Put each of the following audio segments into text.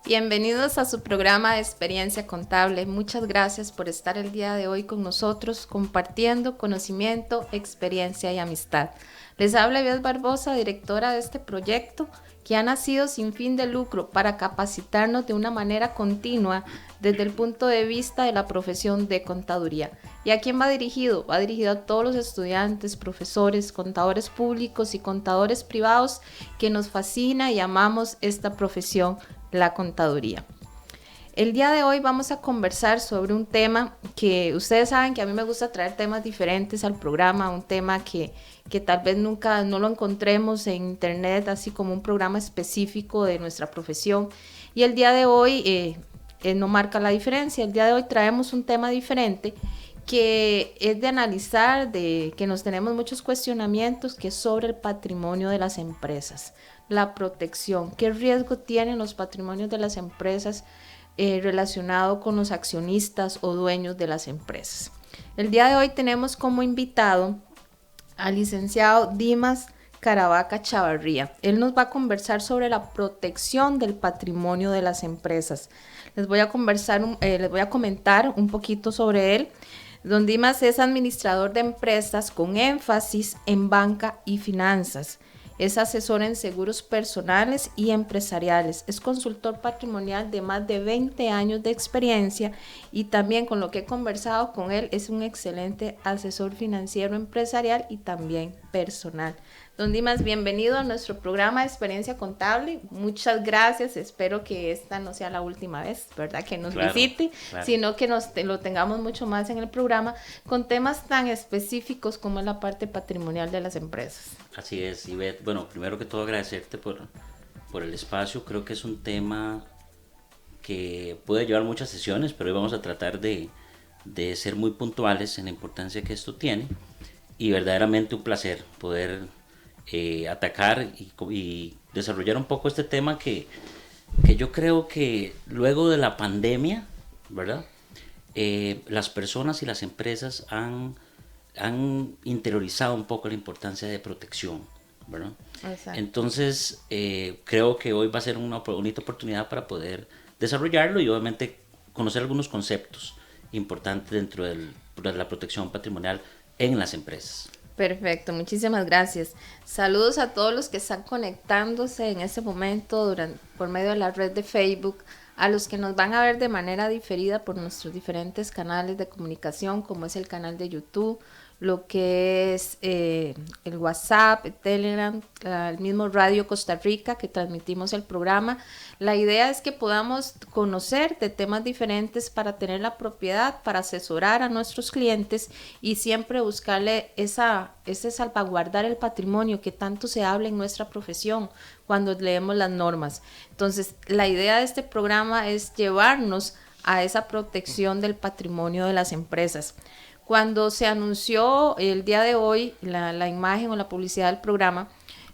Bienvenidos a su programa de Experiencia Contable. Muchas gracias por estar el día de hoy con nosotros compartiendo conocimiento, experiencia y amistad. Les habla Beth Barbosa, directora de este proyecto que ha nacido sin fin de lucro para capacitarnos de una manera continua desde el punto de vista de la profesión de contaduría. ¿Y a quién va dirigido? Va dirigido a todos los estudiantes, profesores, contadores públicos y contadores privados que nos fascina y amamos esta profesión, la contaduría. El día de hoy vamos a conversar sobre un tema que ustedes saben que a mí me gusta traer temas diferentes al programa, un tema que tal vez nunca no lo encontremos en internet, así como un programa específico de nuestra profesión. Y el día de hoy no marca la diferencia. El día de hoy traemos un tema diferente que es de analizar, de que nos tenemos muchos cuestionamientos, que es sobre el patrimonio de las empresas, la protección, qué riesgo tienen los patrimonios de las empresas relacionado con los accionistas o dueños de las empresas. El día de hoy tenemos como invitado al licenciado Dimas Caravaca Chavarría. Él nos va a conversar sobre la protección del patrimonio de las empresas. Les voy a comentar un poquito sobre él. Don Dimas es administrador de empresas con énfasis en banca y finanzas. Es asesor en seguros personales y empresariales. Es consultor patrimonial de más de 20 años de experiencia y también, con lo que he conversado con él, es un excelente asesor financiero empresarial y también personal. Don Dimas, bienvenido a nuestro programa de Experiencia Contable. Muchas gracias. Espero que esta no sea la última vez, ¿verdad?, que nos visite, sino que lo tengamos mucho más en el programa con temas tan específicos como es la parte patrimonial de las empresas. Así es, Ivette. Bueno, primero que todo agradecerte por el espacio. Creo que es un tema que puede llevar muchas sesiones, pero hoy vamos a tratar de ser muy puntuales en la importancia que esto tiene. Y verdaderamente un placer poder atacar y desarrollar un poco este tema que yo creo que luego de la pandemia, ¿verdad? Las personas y las empresas han interiorizado un poco la importancia de protección, ¿verdad? Exacto. Entonces, creo que hoy va a ser una bonita oportunidad para poder desarrollarlo y obviamente conocer algunos conceptos importantes dentro de la protección patrimonial en las empresas. Perfecto, muchísimas gracias. Saludos a todos los que están conectándose en este momento por medio de la red de Facebook, a los que nos van a ver de manera diferida por nuestros diferentes canales de comunicación, como es el canal de YouTube, lo que es el WhatsApp, el Telegram, el mismo Radio Costa Rica que transmitimos el programa. La idea es que podamos conocer de temas diferentes para tener la propiedad, para asesorar a nuestros clientes y siempre buscarle ese salvaguardar el patrimonio que tanto se habla en nuestra profesión cuando leemos las normas. Entonces, la idea de este programa es llevarnos a esa protección del patrimonio de las empresas. Cuando se anunció el día de hoy la imagen o la publicidad del programa,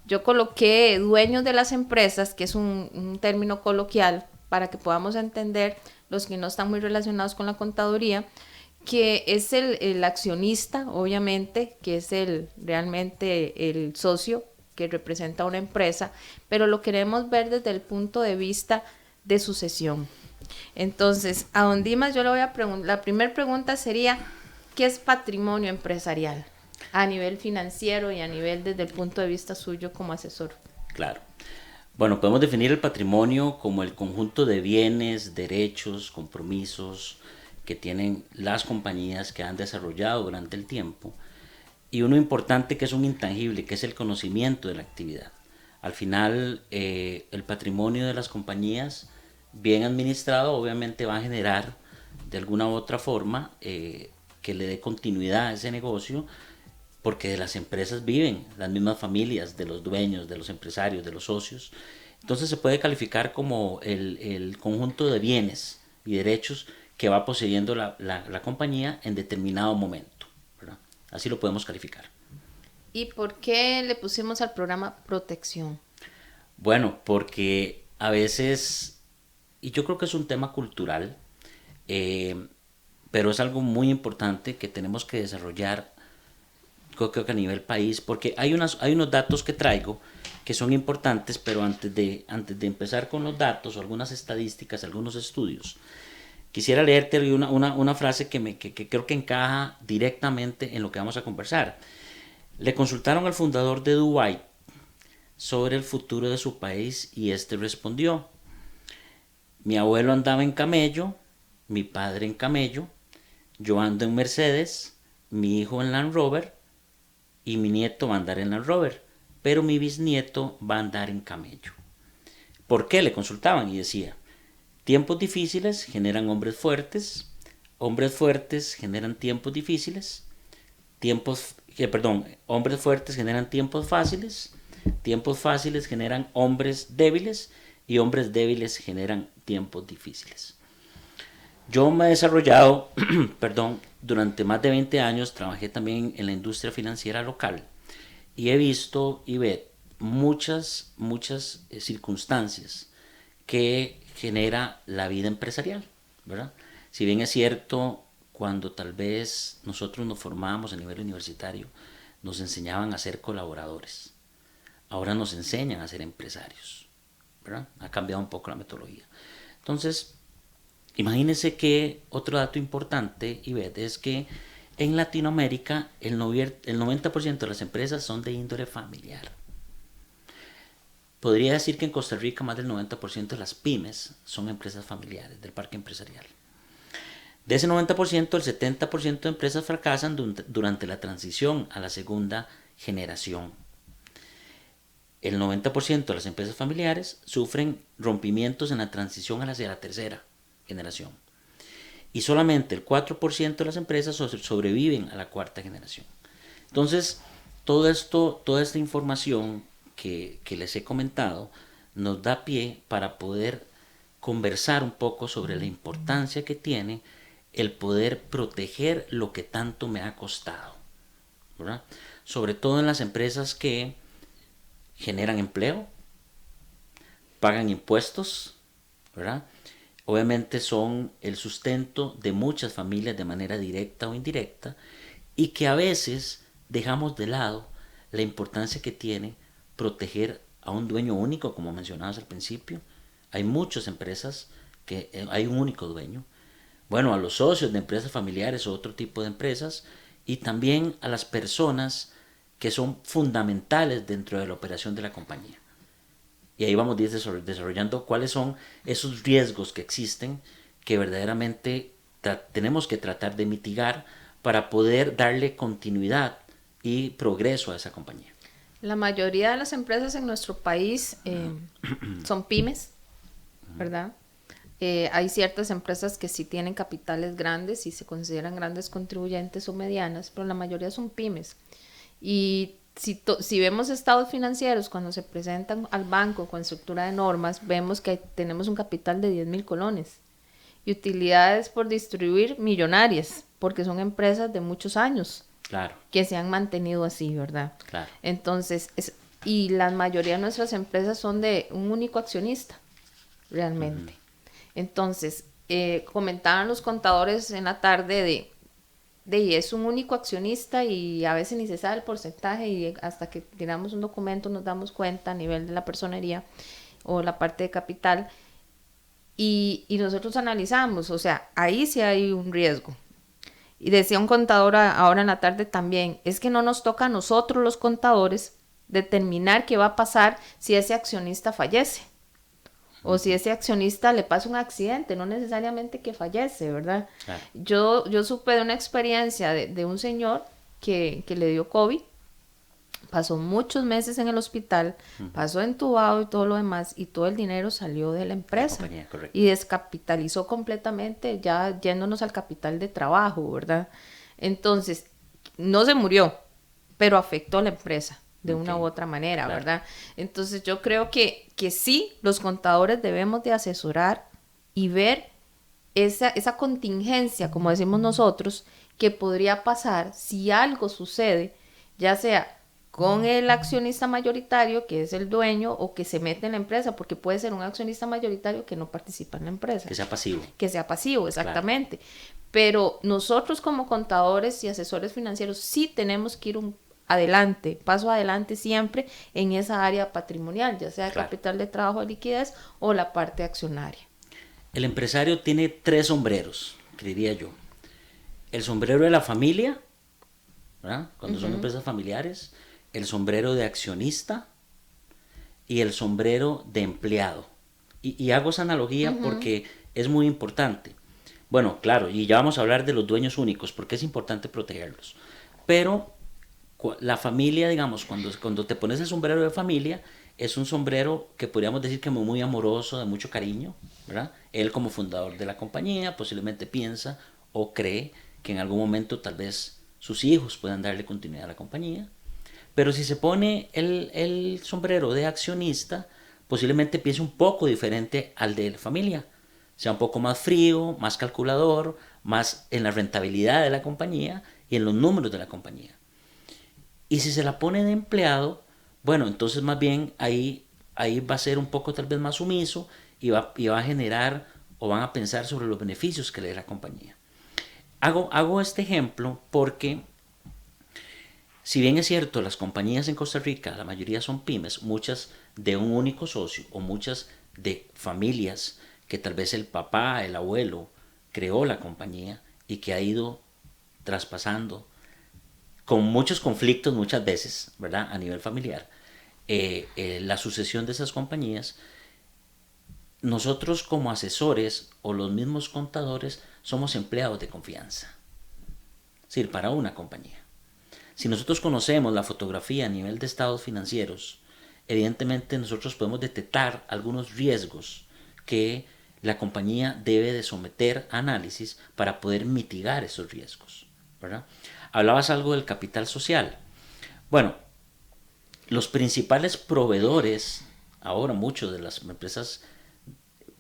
yo coloqué dueños de las empresas, que es un término coloquial para que podamos entender los que no están muy relacionados con la contaduría, que es el accionista, obviamente, que es realmente el socio que representa una empresa, pero lo queremos ver desde el punto de vista de sucesión. Entonces, a don Dimas yo le voy a preguntar, la primera pregunta sería, ¿qué es patrimonio empresarial a nivel financiero y a nivel desde el punto de vista suyo como asesor? Claro. Bueno, podemos definir el patrimonio como el conjunto de bienes, derechos, compromisos que tienen las compañías que han desarrollado durante el tiempo, y uno importante que es un intangible, que es el conocimiento de la actividad. Al final, el patrimonio de las compañías bien administrado obviamente va a generar de alguna u otra forma que le dé continuidad a ese negocio, porque de las empresas viven las mismas familias de los dueños, de los empresarios, de los socios. Entonces se puede calificar como el conjunto de bienes y derechos que va poseyendo la compañía en determinado momento, ¿verdad? Así lo podemos calificar. ¿Y por qué le pusimos al programa protección? Bueno, porque a veces, y yo creo que es un tema cultural, pero es algo muy importante que tenemos que desarrollar creo que a nivel país, porque hay unos datos que traigo que son importantes, pero antes de empezar con los datos, o algunas estadísticas, algunos estudios, quisiera leerte una frase que creo que encaja directamente en lo que vamos a conversar. Le consultaron al fundador de Dubái sobre el futuro de su país y este respondió: mi abuelo andaba en camello, mi padre en camello, yo ando en Mercedes, mi hijo en Land Rover y mi nieto va a andar en Land Rover, pero mi bisnieto va a andar en camello. ¿Por qué? Le consultaban y decía: tiempos difíciles generan hombres fuertes generan tiempos difíciles, hombres fuertes generan tiempos fáciles generan hombres débiles y hombres débiles generan tiempos difíciles. Yo me he desarrollado, durante más de 20 años, trabajé también en la industria financiera local y he visto y veo muchas circunstancias que genera la vida empresarial, ¿verdad? Si bien es cierto, cuando tal vez nosotros nos formábamos a nivel universitario, nos enseñaban a ser colaboradores. Ahora nos enseñan a ser empresarios, ¿verdad? Ha cambiado un poco la metodología. Entonces, imagínense que otro dato importante, Ivette, es que en Latinoamérica el 90% de las empresas son de índole familiar. Podría decir que en Costa Rica más del 90% de las pymes son empresas familiares del parque empresarial. De ese 90%, el 70% de empresas fracasan durante la transición a la segunda generación. El 90% de las empresas familiares sufren rompimientos en la transición hacia la tercera generación. Y solamente el 4% de las empresas sobreviven a la cuarta generación. Entonces, toda esta información que les he comentado nos da pie para poder conversar un poco sobre la importancia que tiene el poder proteger lo que tanto me ha costado, ¿verdad? Sobre todo en las empresas que generan empleo, pagan impuestos, ¿verdad? Obviamente son el sustento de muchas familias de manera directa o indirecta, y que a veces dejamos de lado la importancia que tiene proteger a un dueño único, como mencionabas al principio. Hay muchas empresas que hay un único dueño. Bueno, a los socios de empresas familiares o otro tipo de empresas, y también a las personas que son fundamentales dentro de la operación de la compañía. Y ahí vamos desarrollando cuáles son esos riesgos que existen, que verdaderamente tenemos que tratar de mitigar para poder darle continuidad y progreso a esa compañía. La mayoría de las empresas en nuestro país son pymes, ¿verdad? Hay ciertas empresas que sí tienen capitales grandes y se consideran grandes contribuyentes o medianas, pero la mayoría son pymes. Y si vemos estados financieros cuando se presentan al banco con estructura de normas, vemos que tenemos un capital de 10,000 colones y utilidades por distribuir millonarias, porque son empresas de muchos años. Claro. Que se han mantenido así, ¿verdad? Claro. Entonces, y la mayoría de nuestras empresas son de un único accionista, realmente. Entonces, comentaban los contadores en la tarde de es un único accionista y a veces ni se sabe el porcentaje, y hasta que tiramos un documento nos damos cuenta a nivel de la personería o la parte de capital, y nosotros analizamos, o sea, ahí sí hay un riesgo. Y decía un contador ahora en la tarde también, es que no nos toca a nosotros los contadores determinar qué va a pasar si ese accionista fallece o si ese accionista le pasa un accidente, no necesariamente que fallece, ¿verdad? Claro. Yo supe de una experiencia de un señor que le dio COVID, pasó muchos meses en el hospital, pasó entubado y todo lo demás, y todo el dinero salió de la empresa y descapitalizó completamente, ya yéndonos al capital de trabajo, ¿verdad? Entonces, no se murió, pero afectó a la empresa de una u otra manera, claro, ¿verdad? Entonces, yo creo que sí, los contadores debemos de asesorar y ver esa contingencia, como decimos nosotros, que podría pasar si algo sucede, ya sea con el accionista mayoritario, que es el dueño, o que se mete en la empresa, porque puede ser un accionista mayoritario que no participa en la empresa. Que sea pasivo. Que sea pasivo, exactamente. Claro. Pero nosotros como contadores y asesores financieros sí tenemos que ir adelante, paso adelante siempre en esa área patrimonial, ya sea Claro. capital de trabajo de liquidez o la parte accionaria. El empresario tiene 3 sombreros, que diría yo. El sombrero de la familia, ¿verdad? Cuando son empresas familiares, el sombrero de accionista y el sombrero de empleado. Y hago esa analogía porque es muy importante. Bueno, claro, y ya vamos a hablar de los dueños únicos, porque es importante protegerlos. Pero la familia, digamos, cuando te pones el sombrero de familia, es un sombrero que podríamos decir que muy amoroso, de mucho cariño, ¿verdad? Él como fundador de la compañía posiblemente piensa o cree que en algún momento tal vez sus hijos puedan darle continuidad a la compañía. Pero si se pone el sombrero de accionista, posiblemente piense un poco diferente al de la familia. Sea un poco más frío, más calculador, más en la rentabilidad de la compañía y en los números de la compañía. Y si se la pone de empleado, bueno, entonces más bien ahí va a ser un poco tal vez más sumiso y va a generar o van a pensar sobre los beneficios que le dé la compañía. Hago este ejemplo porque, si bien es cierto, las compañías en Costa Rica, la mayoría son pymes, muchas de un único socio o muchas de familias que tal vez el papá, el abuelo creó la compañía y que ha ido traspasando con muchos conflictos muchas veces, ¿verdad? A nivel familiar, la sucesión de esas compañías, nosotros como asesores o los mismos contadores somos empleados de confianza. Es decir, para una compañía. Si nosotros conocemos la fotografía a nivel de estados financieros, evidentemente nosotros podemos detectar algunos riesgos que la compañía debe de someter a análisis para poder mitigar esos riesgos, ¿verdad? Hablabas algo del capital social. Bueno, los principales proveedores, ahora muchos de las empresas,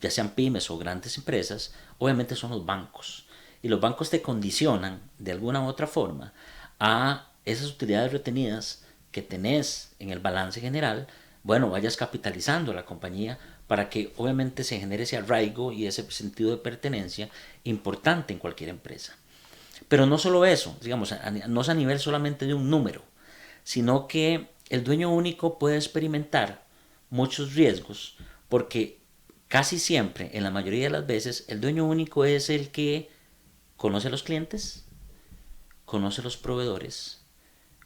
ya sean pymes o grandes empresas, obviamente son los bancos. Y los bancos te condicionan de alguna u otra forma a esas utilidades retenidas que tenés en el balance general, bueno, vayas capitalizando la compañía para que obviamente se genere ese arraigo y ese sentido de pertenencia importante en cualquier empresa. Pero no solo eso, digamos, no es a nivel solamente de un número, sino que el dueño único puede experimentar muchos riesgos porque casi siempre, en la mayoría de las veces, el dueño único es el que conoce a los clientes, conoce a los proveedores,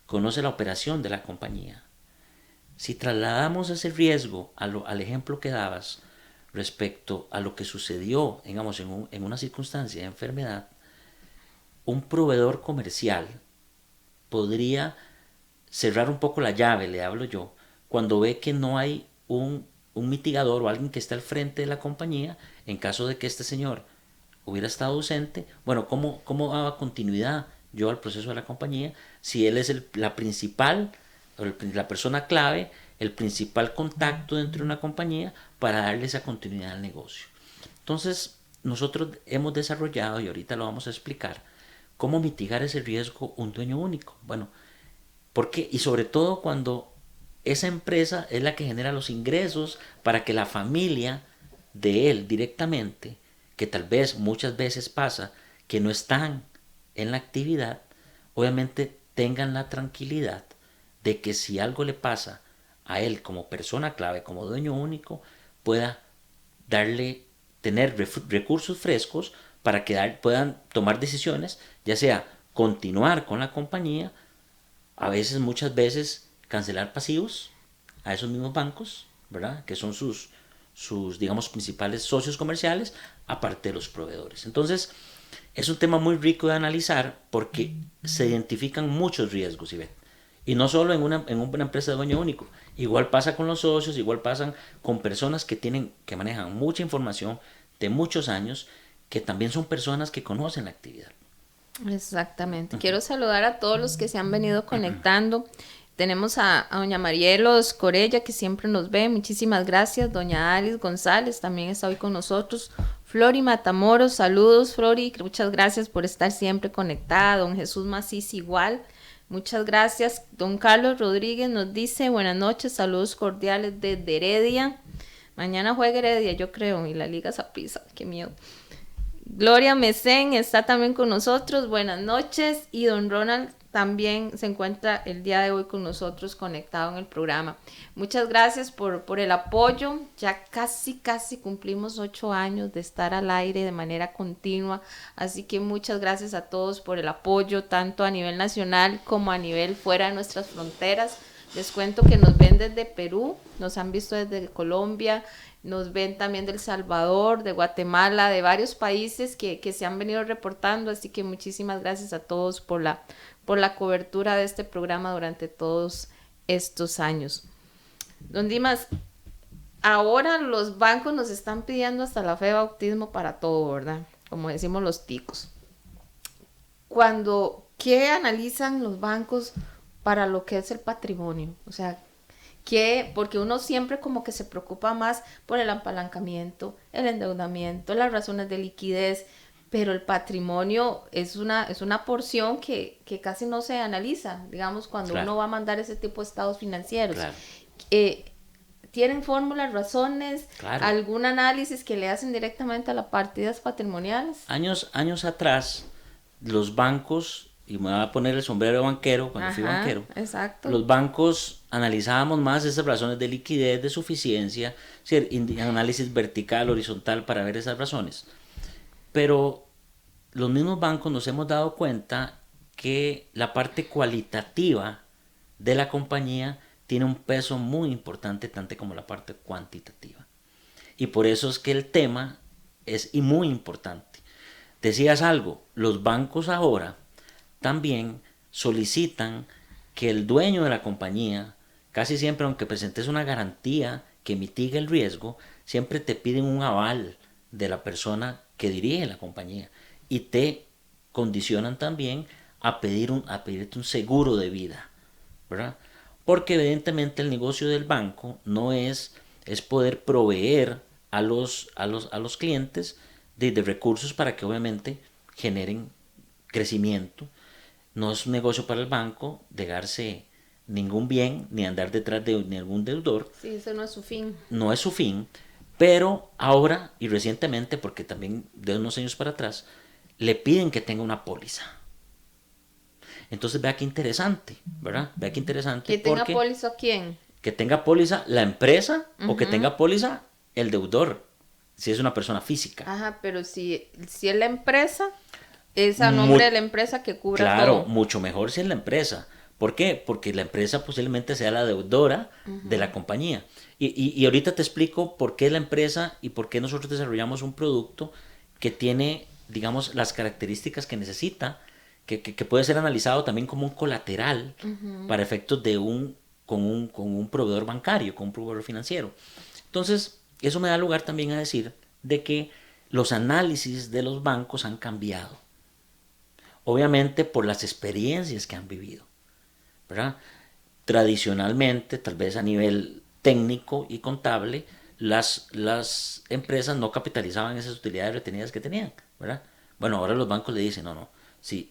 conoce la operación de la compañía. Si trasladamos ese riesgo al ejemplo que dabas respecto a lo que sucedió, digamos, en una circunstancia de enfermedad, un proveedor comercial podría cerrar un poco la llave, le hablo yo, cuando ve que no hay un mitigador o alguien que esté al frente de la compañía en caso de que este señor hubiera estado ausente. Bueno, ¿cómo daba continuidad yo al proceso de la compañía si él es la principal, la persona clave, el principal contacto dentro de una compañía para darle esa continuidad al negocio? Entonces, nosotros hemos desarrollado, y ahorita lo vamos a explicar, cómo mitigar ese riesgo un dueño único. Bueno, porque, y sobre todo cuando esa empresa es la que genera los ingresos para que la familia de él directamente, que tal vez muchas veces pasa que no están en la actividad, obviamente tengan la tranquilidad de que si algo le pasa a él como persona clave, como dueño único, pueda tener recursos frescos para que puedan tomar decisiones, ya sea continuar con la compañía, a veces, muchas veces, cancelar pasivos a esos mismos bancos, ¿verdad? Que son sus, digamos, principales socios comerciales, aparte de los proveedores. Entonces, es un tema muy rico de analizar porque se identifican muchos riesgos, Ivette. Y no solo en una empresa de dueño único. Igual pasa con los socios, igual pasan con personas que manejan mucha información de muchos años, que también son personas que conocen la actividad. Exactamente. Quiero saludar a todos los que se han venido conectando. Tenemos a doña Marielos Corella, que siempre nos ve. Muchísimas gracias. Doña Alice González también está hoy con nosotros. Flori Matamoros, saludos, Flori. Muchas gracias por estar siempre conectada. Don Jesús Macís igual. Muchas gracias. Don Carlos Rodríguez nos dice buenas noches, saludos cordiales desde Heredia. Mañana juega Heredia, yo creo, y la Liga Saprissa. Qué miedo. Gloria Mesén está también con nosotros, buenas noches. Y don Ronald también se encuentra el día de hoy con nosotros conectado en el programa. Muchas gracias por el apoyo. Ya casi cumplimos 8 años de estar al aire de manera continua. Así que muchas gracias a todos por el apoyo, tanto a nivel nacional como a nivel fuera de nuestras fronteras. Les cuento que nos ven desde Perú, nos han visto desde Colombia, nos ven también de El Salvador, de Guatemala, de varios países que se han venido reportando, así que muchísimas gracias a todos por la cobertura de este programa durante todos estos años. Don Dimas, ahora los bancos nos están pidiendo hasta la fe de bautismo para todo, ¿verdad? Como decimos los ticos. ¿Qué analizan los bancos para lo que es el patrimonio? O sea, porque uno siempre como que se preocupa más por el apalancamiento, el endeudamiento, las razones de liquidez, pero el patrimonio es una porción que casi no se analiza, digamos, cuando uno va a mandar ese tipo de estados financieros. Claro. ¿Tienen fórmulas, razones, algún análisis que le hacen directamente a las partidas patrimoniales? Años atrás, los bancos, y me voy a poner el sombrero de banquero cuando fui banquero, exacto. Los bancos analizábamos más esas razones de liquidez, de suficiencia, análisis vertical, horizontal para ver esas razones. Pero los mismos bancos nos hemos dado cuenta que la parte cualitativa de la compañía tiene un peso muy importante, tanto como la parte cuantitativa. Y por eso es que el tema es muy importante. Decías algo, los bancos ahora también solicitan que el dueño de la compañía, casi siempre aunque presentes una garantía que mitigue el riesgo, siempre te piden un aval de la persona que dirige la compañía y te condicionan también a pedirte un seguro de vida, ¿verdad? Porque evidentemente el negocio del banco no es poder proveer a los clientes de recursos para que obviamente generen crecimiento. No es un negocio para el banco dejarse ningún bien ni andar detrás de ningún deudor. Sí, eso no es su fin. No es su fin, pero ahora y recientemente, porque también de unos años para atrás, le piden que tenga una póliza. Entonces vea qué interesante, ¿verdad? Vea qué interesante. ¿Que tenga póliza quién? Que tenga póliza la empresa o que tenga póliza el deudor, si es una persona física. Ajá, pero si es la empresa, es a nombre de la empresa que cubra todo. Claro, mucho mejor si es la empresa. ¿Por qué? Porque la empresa posiblemente sea la deudora de la compañía. Y ahorita te explico por qué la empresa y por qué nosotros desarrollamos un producto que tiene, digamos, las características que necesita, que puede ser analizado también como un colateral para efectos de con un proveedor bancario, con un proveedor financiero. Entonces, eso me da lugar también a decir de que los análisis de los bancos han cambiado. Obviamente por las experiencias que han vivido, ¿verdad? Tradicionalmente, tal vez a nivel técnico y contable, las empresas no capitalizaban esas utilidades retenidas que tenían, ¿verdad? Bueno, ahora los bancos le dicen, no, si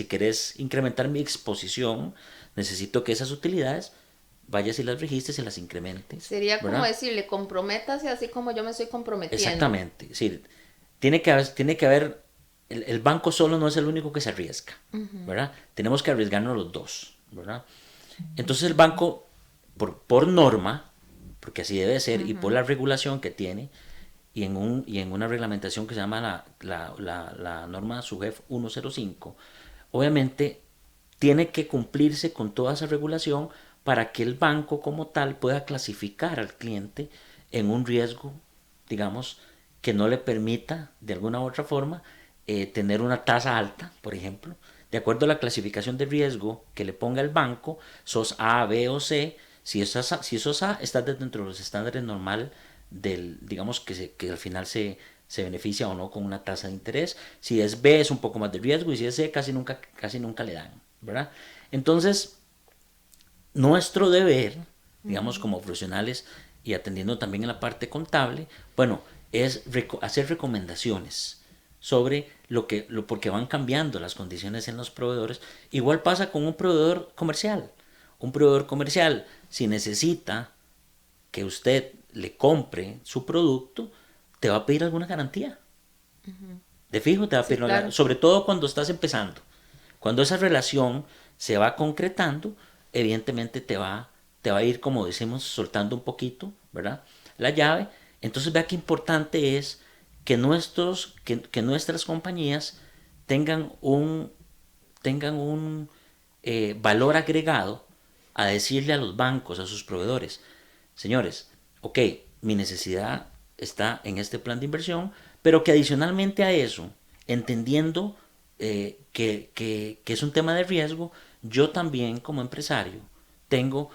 querés incrementar mi exposición, necesito que esas utilidades vayas y las registres y las incrementes. Sería, ¿verdad?, como decirle, comprométase así como yo me estoy comprometiendo. Exactamente, es decir, tiene que haber el banco solo no es el único que se arriesga, ¿verdad? Tenemos que arriesgarnos los dos, ¿verdad? Entonces el banco, por norma, porque así debe ser, y por la regulación que tiene, y en una reglamentación que se llama la norma SUGEF 105, obviamente tiene que cumplirse con toda esa regulación para que el banco como tal pueda clasificar al cliente en un riesgo, digamos, que no le permita de alguna u otra forma tener una tasa alta, por ejemplo. De acuerdo a la clasificación de riesgo que le ponga el banco, sos A, B o C. Si sos A, estás dentro de los estándares normal digamos que al final se beneficia o no con una tasa de interés. Si es B es un poco más de riesgo y si es C casi nunca le dan, ¿verdad? Entonces, nuestro deber, digamos, como profesionales y atendiendo también en la parte contable, bueno, es hacer recomendaciones sobre porque van cambiando las condiciones en los proveedores. Igual pasa con un proveedor comercial. Un proveedor comercial, si necesita que usted le compre su producto, te va a pedir alguna garantía. De fijo te va a pedir, claro, sobre todo cuando estás empezando. Cuando esa relación se va concretando, evidentemente te va a ir, como decimos, soltando un poquito, ¿verdad? La llave. Entonces vea qué importante es que nuestras compañías tengan un valor agregado a decirle a los bancos, a sus proveedores, señores, ok, mi necesidad está en este plan de inversión, pero que adicionalmente a eso, entendiendo que es un tema de riesgo, yo también como empresario tengo,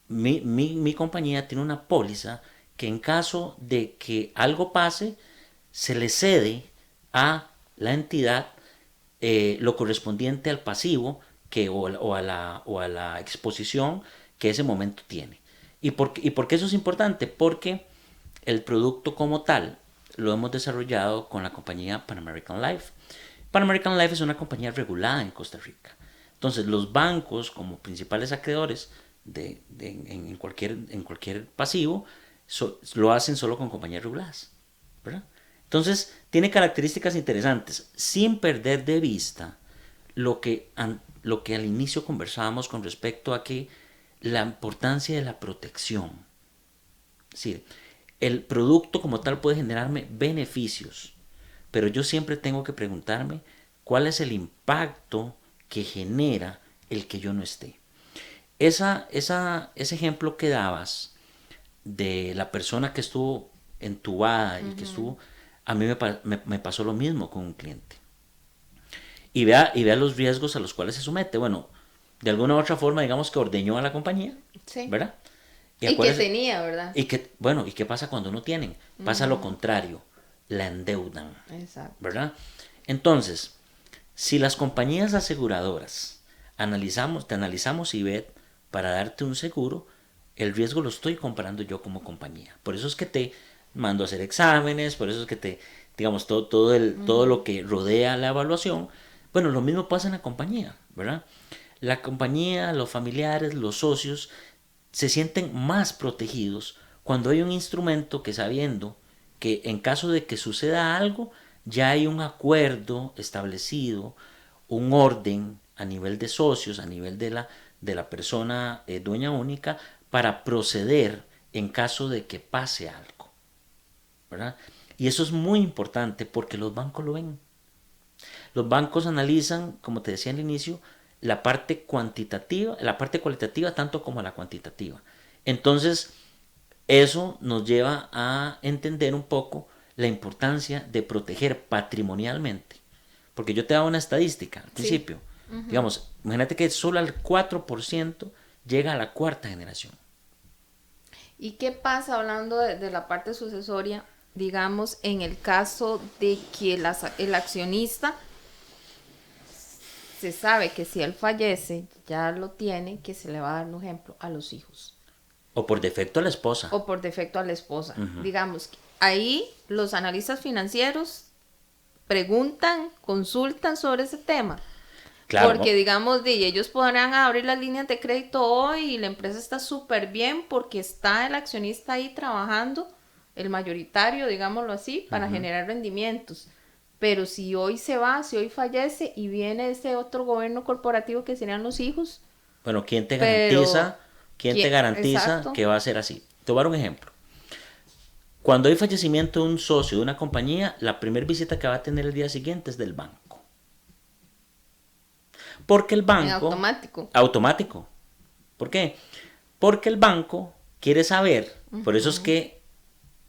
mi compañía tiene una póliza que en caso de que algo pase, se le cede a la entidad lo correspondiente al pasivo o a la exposición que ese momento tiene. ¿Y por qué eso es importante? Porque el producto como tal lo hemos desarrollado con la compañía Pan American Life. Pan American Life es una compañía regulada en Costa Rica. Entonces los bancos como principales acreedores en cualquier pasivo lo hacen solo con compañías reguladas, ¿verdad? Entonces tiene características interesantes sin perder de vista lo que al inicio conversábamos con respecto a que la importancia de la protección. Es decir, el producto como tal puede generarme beneficios, pero yo siempre tengo que preguntarme cuál es el impacto que genera el que yo no esté. Ese ejemplo que dabas de la persona que estuvo entubada y que estuvo, a mí me pasó lo mismo con un cliente. Y vea los riesgos a los cuales se somete. Bueno, de alguna u otra forma, digamos que ordeñó a la compañía, Sí. ¿verdad? Y que tenía, ¿verdad? ¿Y qué pasa cuando no tienen? Pasa lo contrario, la endeudan. Exacto. ¿Verdad? Entonces, si las compañías aseguradoras te analizamos y ve para darte un seguro, el riesgo lo estoy comprando yo como compañía. Por eso es que te mando a hacer exámenes, por eso es que digamos, todo lo que rodea la evaluación. Bueno, lo mismo pasa en la compañía, ¿verdad? La compañía, los familiares, los socios se sienten más protegidos cuando hay un instrumento que, sabiendo que en caso de que suceda algo, ya hay un acuerdo establecido, un orden a nivel de socios, a nivel de la persona dueña única, para proceder en caso de que pase algo, ¿verdad? Y eso es muy importante porque los bancos lo ven. Los bancos analizan, como te decía al inicio, la parte cuantitativa, la parte cualitativa tanto como la cuantitativa. Entonces, eso nos lleva a entender un poco la importancia de proteger patrimonialmente. Porque yo te daba una estadística al principio. Sí. Digamos, imagínate que solo el 4% llega a la cuarta generación. ¿Y qué pasa hablando de la parte sucesoria? Digamos, en el caso de que el accionista se sabe que si él fallece, ya lo tiene, que se le va a dar un ejemplo a los hijos. O por defecto a la esposa. O por defecto a la esposa. Digamos, ahí los analistas financieros preguntan, consultan sobre ese tema. Claro. Porque digamos, ellos podrán abrir las líneas de crédito hoy y la empresa está súper bien porque está el accionista ahí trabajando, el mayoritario, digámoslo así, para generar rendimientos. Pero si hoy se va, si hoy fallece y viene ese otro gobierno corporativo que serían los hijos. Bueno, ¿quién te garantiza que va a ser así? Te voy a dar un ejemplo. Cuando hay fallecimiento de un socio de una compañía, la primera visita que va a tener el día siguiente es del banco. Porque el banco... En automático. ¿Por qué? Porque el banco quiere saber, por eso es que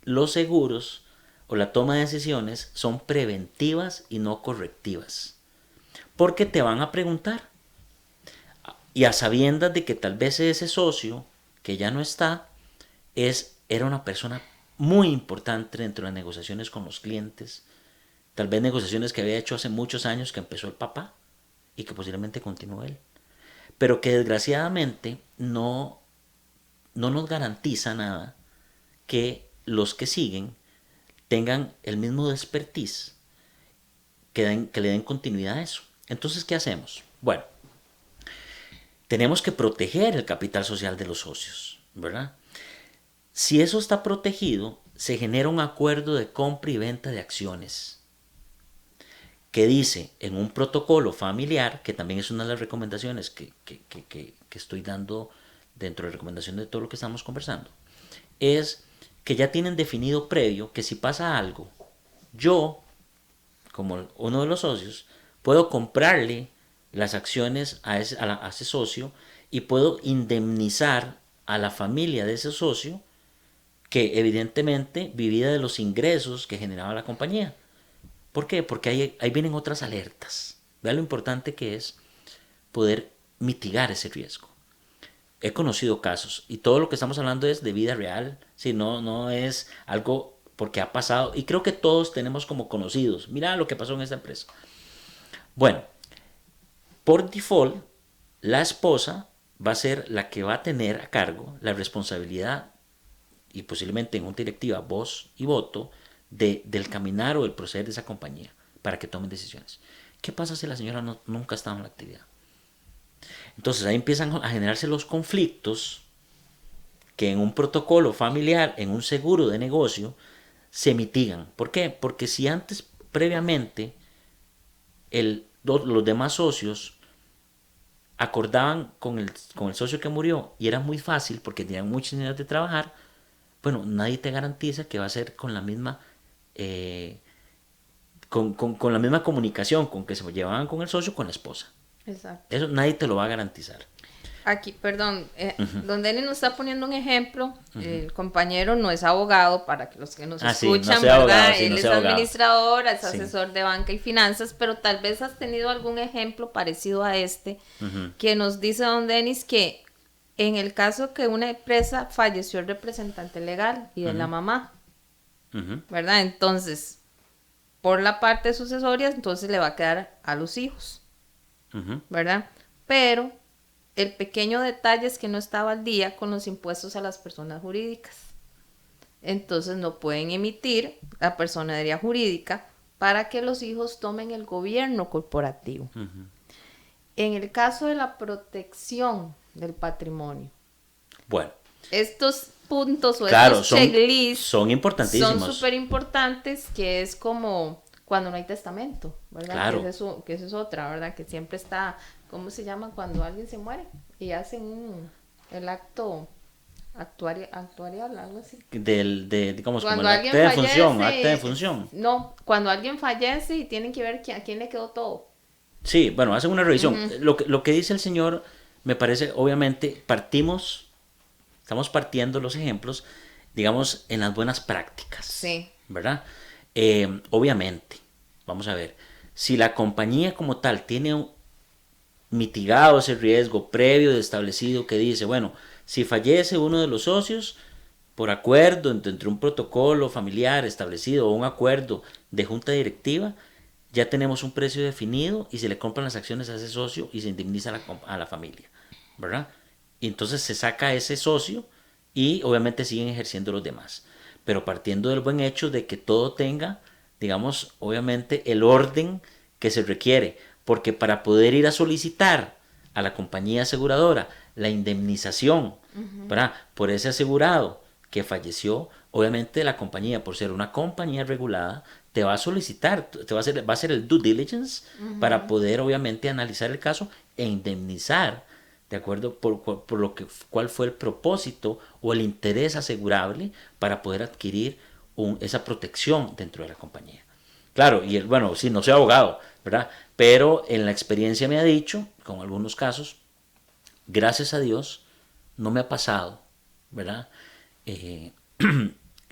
los seguros o la toma de decisiones son preventivas y no correctivas. Porque te van a preguntar. Y a sabiendas de que tal vez ese socio que ya no está, era una persona muy importante dentro de las negociaciones con los clientes. Tal vez negociaciones que había hecho hace muchos años que empezó el papá y que posiblemente continuó él. Pero que desgraciadamente no nos garantiza nada que los que siguen tengan el mismo expertise, que le den continuidad a eso. Entonces, ¿qué hacemos? Bueno, tenemos que proteger el capital social de los socios, ¿verdad? Si eso está protegido, se genera un acuerdo de compra y venta de acciones. que dice en un protocolo familiar, que también es una de las recomendaciones que estoy dando dentro de recomendación de todo lo que estamos conversando, es que ya tienen definido previo que si pasa algo, yo, como uno de los socios, puedo comprarle las acciones a ese socio y puedo indemnizar a la familia de ese socio que evidentemente vivía de los ingresos que generaba la compañía. ¿Por qué? Porque ahí vienen otras alertas. Vean lo importante que es poder mitigar ese riesgo. He conocido casos y todo lo que estamos hablando es de vida real, si no es algo porque ha pasado, y creo que todos tenemos como conocidos, mira lo que pasó en esta empresa. Bueno, por default, la esposa va a ser la que va a tener a cargo la responsabilidad y posiblemente en una directiva voz y voto del caminar o el proceder de esa compañía para que tomen decisiones. ¿Qué pasa si la señora nunca estaba en la actividad? Entonces ahí empiezan a generarse los conflictos que en un protocolo familiar, en un seguro de negocio, se mitigan. ¿Por qué? Porque si antes, previamente, los demás socios acordaban con el socio que murió y era muy fácil porque tenían muchas necesidades de trabajar, bueno, nadie te garantiza que va a ser con la misma con la misma comunicación con que se llevaban con el socio con la esposa. Exacto. Eso nadie te lo va a garantizar. Aquí, perdón, don Denis nos está poniendo un ejemplo. El compañero no es abogado, para que los que nos escuchan, sí, no ¿verdad? abogado, sí, Él no es abogado. administrador, es Sí. asesor de banca y finanzas, pero tal vez has tenido algún ejemplo parecido a este, que nos dice don Denis que en el caso que una empresa falleció el representante legal y de la mamá, ¿verdad? Entonces, por la parte sucesoria, entonces le va a quedar a los hijos, ¿verdad? Pero el pequeño detalle es que no estaba al día con los impuestos a las personas jurídicas. Entonces no pueden emitir la personería jurídica para que los hijos tomen el gobierno corporativo. En el caso de la protección del patrimonio, bueno, estos puntos o claro, estos checklists son importantísimos. Son súper importantes, que es como cuando no hay testamento, ¿verdad? Claro. Que eso es otra, ¿verdad? Que siempre está, ¿cómo se llama? Cuando alguien se muere y hacen el acto actuarial, algo así. Digamos, Cuando como el alguien acta de función. No, cuando alguien fallece y tienen que ver a quién le quedó todo. Sí, bueno, hacen una revisión. Lo que dice el señor, me parece, obviamente, estamos partiendo los ejemplos, digamos, en las buenas prácticas. Sí. ¿Verdad? Obviamente, vamos a ver, si la compañía como tal tiene mitigado ese riesgo previo de establecido que dice, bueno, si fallece uno de los socios, por acuerdo entre un protocolo familiar establecido o un acuerdo de junta directiva, ya tenemos un precio definido y se le compran las acciones a ese socio y se indemniza a la familia, ¿verdad? Y entonces se saca a ese socio y obviamente siguen ejerciendo los demás, pero partiendo del buen hecho de que todo tenga, digamos, obviamente el orden que se requiere, porque para poder ir a solicitar a la compañía aseguradora la indemnización, ¿verdad?, por ese asegurado que falleció, obviamente la compañía, por ser una compañía regulada, te va a solicitar, va a hacer el due diligence para poder obviamente analizar el caso e indemnizar de acuerdo por cuál fue el propósito o el interés asegurable para poder adquirir esa protección dentro de la compañía. Claro, y bueno, sí, no soy abogado, ¿verdad? Pero en la experiencia me ha dicho, con algunos casos, gracias a Dios, no me ha pasado, ¿verdad?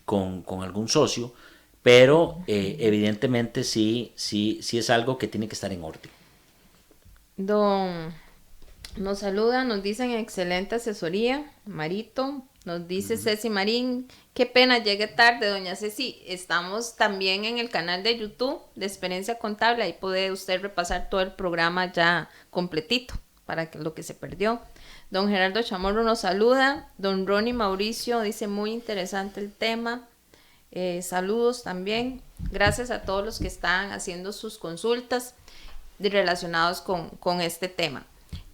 Con algún socio, pero evidentemente sí es algo que tiene que estar en orden. Nos saludan, nos dicen excelente asesoría, Marito, nos dice Ceci Marín, qué pena llegue tarde, doña Ceci, estamos también en el canal de YouTube de Experiencia Contable, ahí puede usted repasar todo el programa ya completito, para que lo que se perdió. Don Gerardo Chamorro nos saluda, don Ronnie Mauricio dice muy interesante el tema, saludos también, gracias a todos los que están haciendo sus consultas relacionados con este tema.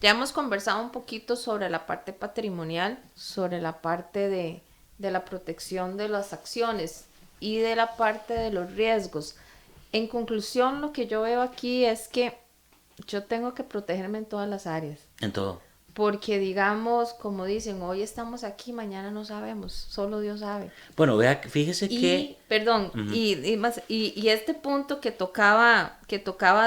Ya hemos conversado un poquito sobre la parte patrimonial, sobre la parte de la protección de las acciones y de la parte de los riesgos. En conclusión, lo que yo veo aquí es que yo tengo que protegerme en todas las áreas. En todo. Porque digamos, como dicen, hoy estamos aquí, mañana no sabemos, solo Dios sabe. Bueno, vea, fíjese Y, que... perdón, Ujú, y este punto que tocaba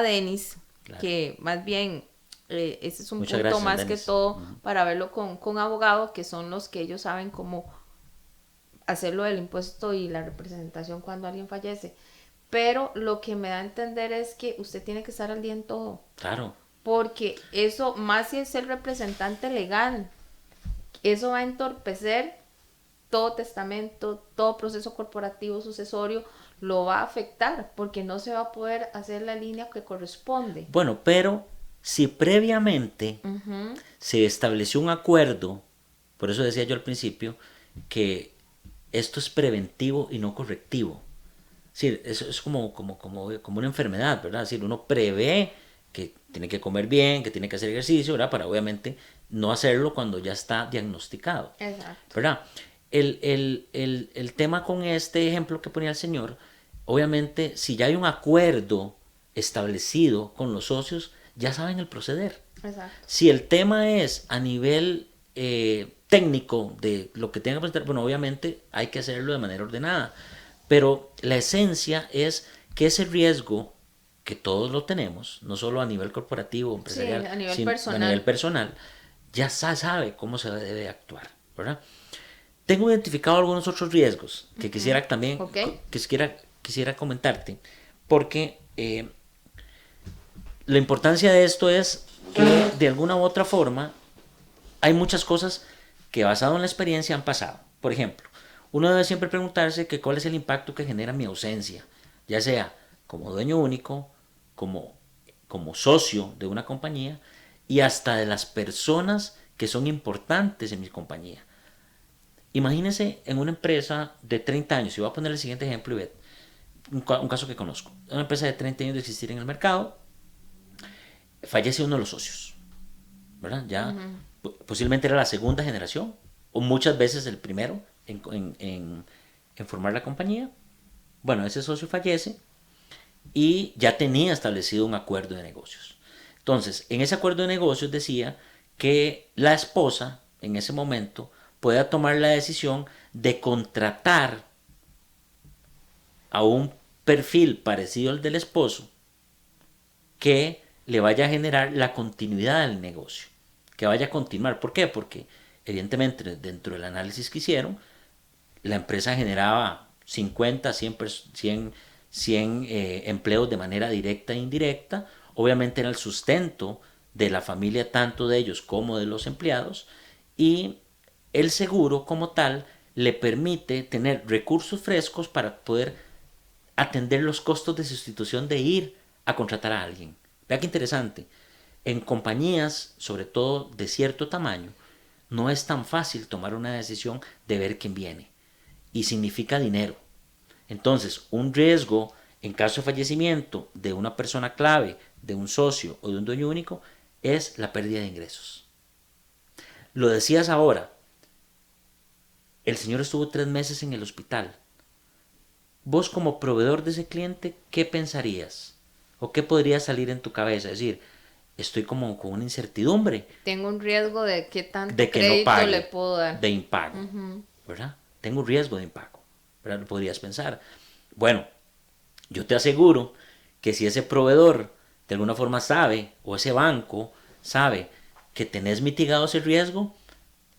Denis, claro. que más bien ese es un Muchas punto gracias, más que Denis. todo Ujú. para verlo con abogado, que son los que ellos saben cómo hacerlo del impuesto y la representación cuando alguien fallece. Pero lo que me da a entender es que usted tiene que estar al día en todo, Claro. porque eso, más si es el representante legal, eso va a entorpecer todo testamento, todo proceso corporativo sucesorio, lo va a afectar, porque no se va a poder hacer la línea que corresponde. Bueno, pero si previamente Ujú. se estableció un acuerdo, por eso decía yo al principio, que esto es preventivo y no correctivo. Sí, eso es como una enfermedad, ¿verdad? Es decir, uno prevé que tiene que comer bien, que tiene que hacer ejercicio, ¿verdad? Para obviamente no hacerlo cuando ya está diagnosticado, Exacto. ¿verdad? El tema con este ejemplo que ponía el señor, obviamente, si ya hay un acuerdo establecido con los socios, ya saben el proceder. Exacto. Si el tema es a nivel técnico de lo que tenga que presentar, bueno, obviamente hay que hacerlo de manera ordenada, pero la esencia es que ese riesgo que todos lo tenemos, no solo a nivel corporativo, Sí, empresarial, a nivel sino a nivel personal. personal, ya sabe cómo se debe actuar, ¿verdad? Tengo identificado algunos otros riesgos que quisiera también Ok. quisiera comentarte, porque la importancia de esto es que de alguna u otra forma hay muchas cosas que basado en la experiencia han pasado. Por ejemplo, uno debe siempre preguntarse que cuál es el impacto que genera mi ausencia, ya sea como dueño único, como socio de una compañía y hasta de las personas que son importantes en mi compañía. Imagínese en una empresa de 30 años, y voy a poner el siguiente ejemplo y ve, un caso que conozco. Una empresa de 30 años de existir en el mercado, fallece uno de los socios, ¿verdad? Ya posiblemente era la segunda generación, o muchas veces el primero en formar la compañía. Bueno, ese socio fallece y ya tenía establecido un acuerdo de negocios. Entonces, en ese acuerdo de negocios decía que la esposa, en ese momento, pueda tomar la decisión de contratar a un perfil parecido al del esposo que le vaya a generar la continuidad del negocio, que vaya a continuar. ¿Por qué? Porque evidentemente dentro del análisis que hicieron, la empresa generaba 50, 100 empleos de manera directa e indirecta. Obviamente era el sustento de la familia tanto de ellos como de los empleados, y el seguro como tal le permite tener recursos frescos para poder atender los costos de sustitución de ir a contratar a alguien. Vea qué interesante. En compañías, sobre todo de cierto tamaño, no es tan fácil tomar una decisión de ver quién viene. Y significa dinero. Entonces, un riesgo en caso de fallecimiento de una persona clave, de un socio o de un dueño único, es la pérdida de ingresos. Lo decías ahora, el señor estuvo 3 meses en el hospital. Vos como proveedor de ese cliente, ¿qué pensarías? ¿O qué podría salir en tu cabeza? Es decir, estoy como con una incertidumbre Tengo un riesgo de qué tanto de que no crédito le pague, puedo dar. de impago, ¿verdad? Tengo un riesgo de impago, ¿verdad? Lo podrías pensar. Bueno, yo te aseguro que si ese proveedor de alguna forma sabe, o ese banco sabe que tenés mitigado ese riesgo,